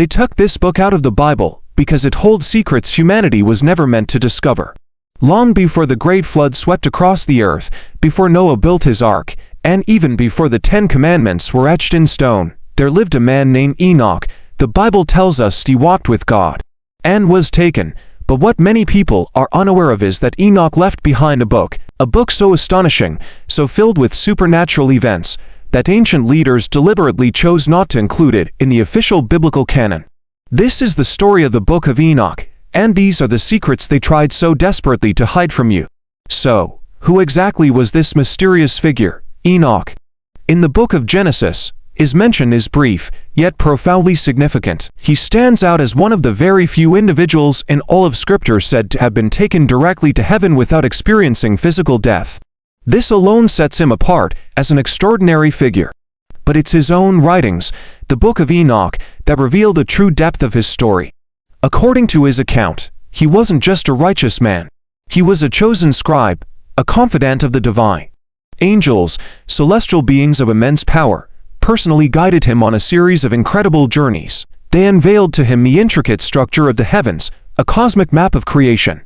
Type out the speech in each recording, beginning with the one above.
They took this book out of the Bible because it holds secrets humanity was never meant to discover. Long before the great flood swept across the earth, before Noah built his ark, and even before the 10 Commandments were etched in stone, there lived a man named Enoch. The Bible tells us he walked with God and was taken. But what many people are unaware of is that Enoch left behind a book so astonishing, so filled with supernatural events, that ancient leaders deliberately chose not to include it in the official biblical canon. This is the story of the Book of Enoch, and these are the secrets they tried so desperately to hide from you. So, who exactly was this mysterious figure, Enoch? In the book of Genesis, his mention is brief, yet profoundly significant. He stands out as one of the very few individuals in all of Scripture said to have been taken directly to heaven without experiencing physical death. This alone sets him apart as an extraordinary figure. But it's his own writings, the Book of Enoch, that reveal the true depth of his story. According to his account, he wasn't just a righteous man. He was a chosen scribe, a confidant of the divine. Angels, celestial beings of immense power, personally guided him on a series of incredible journeys. They unveiled to him the intricate structure of the heavens, a cosmic map of creation.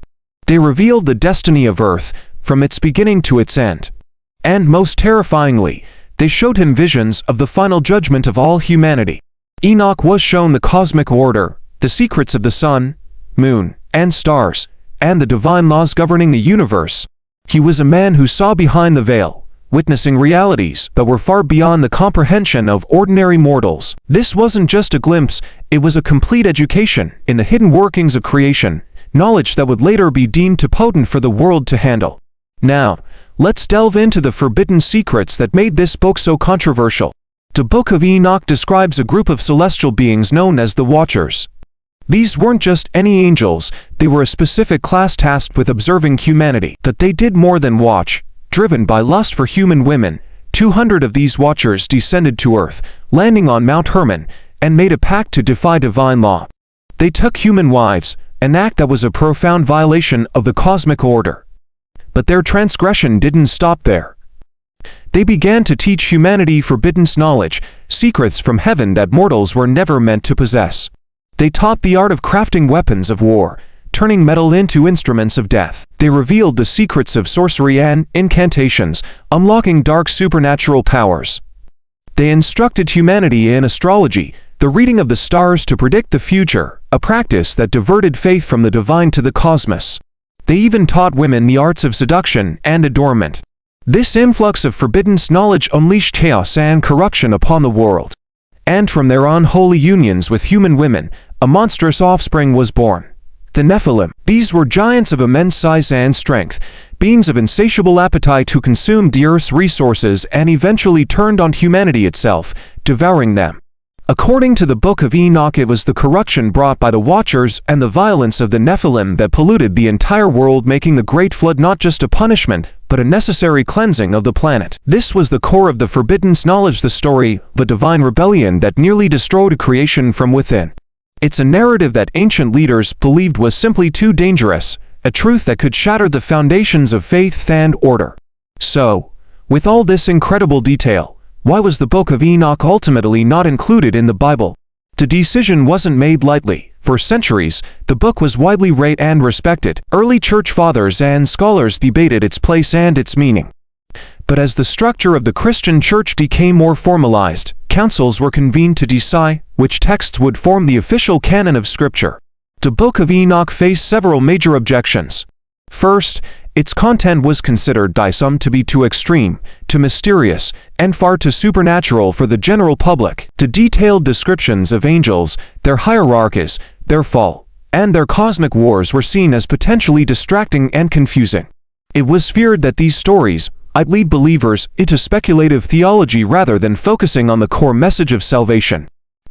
They revealed the destiny of earth, from its beginning to its end. And most terrifyingly, they showed him visions of the final judgment of all humanity. Enoch was shown the cosmic order, the secrets of the sun, moon, and stars, and the divine laws governing the universe. He was a man who saw behind the veil, witnessing realities that were far beyond the comprehension of ordinary mortals. This wasn't just a glimpse, it was a complete education in the hidden workings of creation, knowledge that would later be deemed too potent for the world to handle. Now, let's delve into the forbidden secrets that made this book so controversial. The Book of Enoch describes a group of celestial beings known as the Watchers. These weren't just any angels, they were a specific class tasked with observing humanity. But they did more than watch. Driven by lust for human women, 200 of these Watchers descended to earth, landing on Mount Hermon, and made a pact to defy divine law. They took human wives, an act that was a profound violation of the cosmic order. But their transgression didn't stop there. They began to teach humanity forbidden knowledge, secrets from heaven that mortals were never meant to possess. They taught the art of crafting weapons of war, turning metal into instruments of death. They revealed the secrets of sorcery and incantations, unlocking dark supernatural powers. They instructed humanity in astrology, the reading of the stars to predict the future, a practice that diverted faith from the divine to the cosmos. They even taught women the arts of seduction and adornment. This influx of forbidden knowledge unleashed chaos and corruption upon the world. And from their unholy unions with human women, a monstrous offspring was born. The Nephilim. These were giants of immense size and strength, beings of insatiable appetite who consumed the earth's resources and eventually turned on humanity itself, devouring them. According to the Book of Enoch, it was the corruption brought by the Watchers and the violence of the Nephilim that polluted the entire world, making the Great Flood not just a punishment, but a necessary cleansing of the planet. This was the core of the forbidden knowledge, the story of a divine rebellion that nearly destroyed creation from within. It's a narrative that ancient leaders believed was simply too dangerous, a truth that could shatter the foundations of faith and order. So, with all this incredible detail, why was the Book of Enoch ultimately not included in the Bible? The decision wasn't made lightly. For centuries, the book was widely read and respected. Early church fathers and scholars debated its place and its meaning. But as the structure of the Christian church became more formalized, councils were convened to decide which texts would form the official canon of Scripture. The Book of Enoch faced several major objections. First, its content was considered by some to be too extreme, too mysterious, and far too supernatural for the general public. The detailed descriptions of angels, their hierarchies, their fall, and their cosmic wars were seen as potentially distracting and confusing. It was feared that these stories might lead believers into speculative theology rather than focusing on the core message of salvation.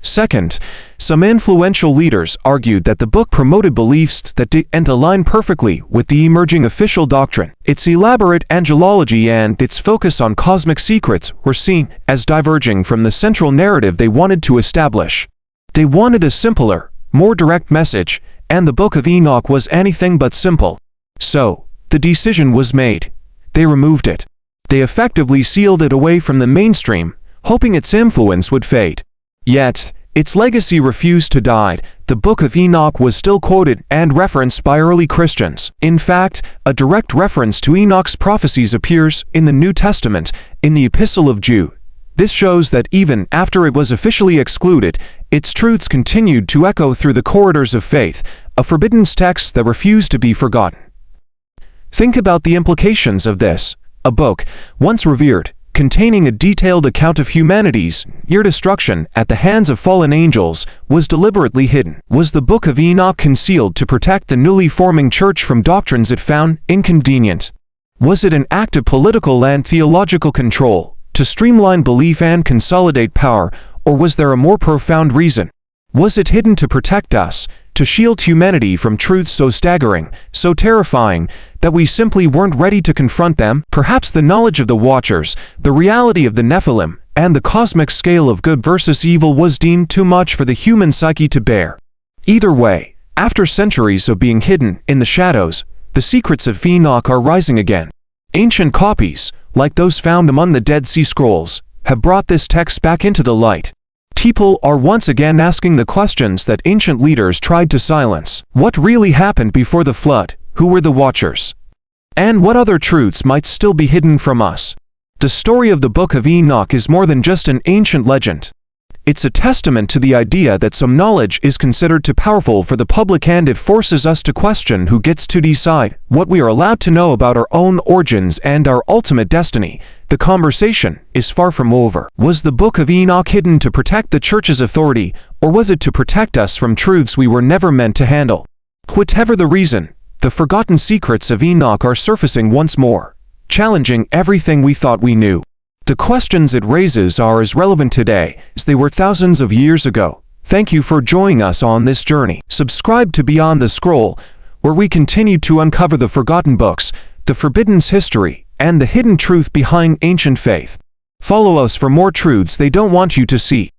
Second, some influential leaders argued that the book promoted beliefs that didn't align perfectly with the emerging official doctrine. Its elaborate angelology and its focus on cosmic secrets were seen as diverging from the central narrative they wanted to establish. They wanted a simpler, more direct message, and the Book of Enoch was anything but simple. So, the decision was made. They removed it. They effectively sealed it away from the mainstream, hoping its influence would fade. Yet, Its legacy refused to die. The Book of Enoch was still quoted and referenced by early Christians. In fact, a direct reference to Enoch's prophecies appears in the New Testament, in the Epistle of Jude. This shows that even after it was officially excluded, its truths continued to echo through the corridors of faith, a forbidden text that refused to be forgotten. Think about the implications of this. A book, once revered, containing a detailed account of humanity's near destruction at the hands of fallen angels, was deliberately hidden. Was the Book of Enoch concealed to protect the newly forming church from doctrines it found inconvenient? Was it an act of political and theological control, to streamline belief and consolidate power, or was there a more profound reason? Was it hidden to protect us, to shield humanity from truths so staggering, so terrifying, that we simply weren't ready to confront them? Perhaps the knowledge of the Watchers, the reality of the Nephilim, and the cosmic scale of good versus evil was deemed too much for the human psyche to bear. Either way, after centuries of being hidden in the shadows, the secrets of Enoch are rising again. Ancient copies, like those found among the Dead Sea Scrolls, have brought this text back into the light. People are once again asking the questions that ancient leaders tried to silence. What really happened before the flood? Who were the Watchers? And what other truths might still be hidden from us? The story of the Book of Enoch is more than just an ancient legend. It's a testament to the idea that some knowledge is considered too powerful for the public, and it forces us to question who gets to decide what we are allowed to know about our own origins and our ultimate destiny. The conversation is far from over. Was the Book of Enoch hidden to protect the church's authority, or was it to protect us from truths we were never meant to handle? Whatever the reason, the forgotten secrets of Enoch are surfacing once more, challenging everything we thought we knew. The questions it raises are as relevant today as they were thousands of years ago. Thank you for joining us on this journey. Subscribe to Beyond the Scroll, where we continue to uncover the forgotten books, the forbidden's history, and the hidden truth behind ancient faith. Follow us for more truths they don't want you to see.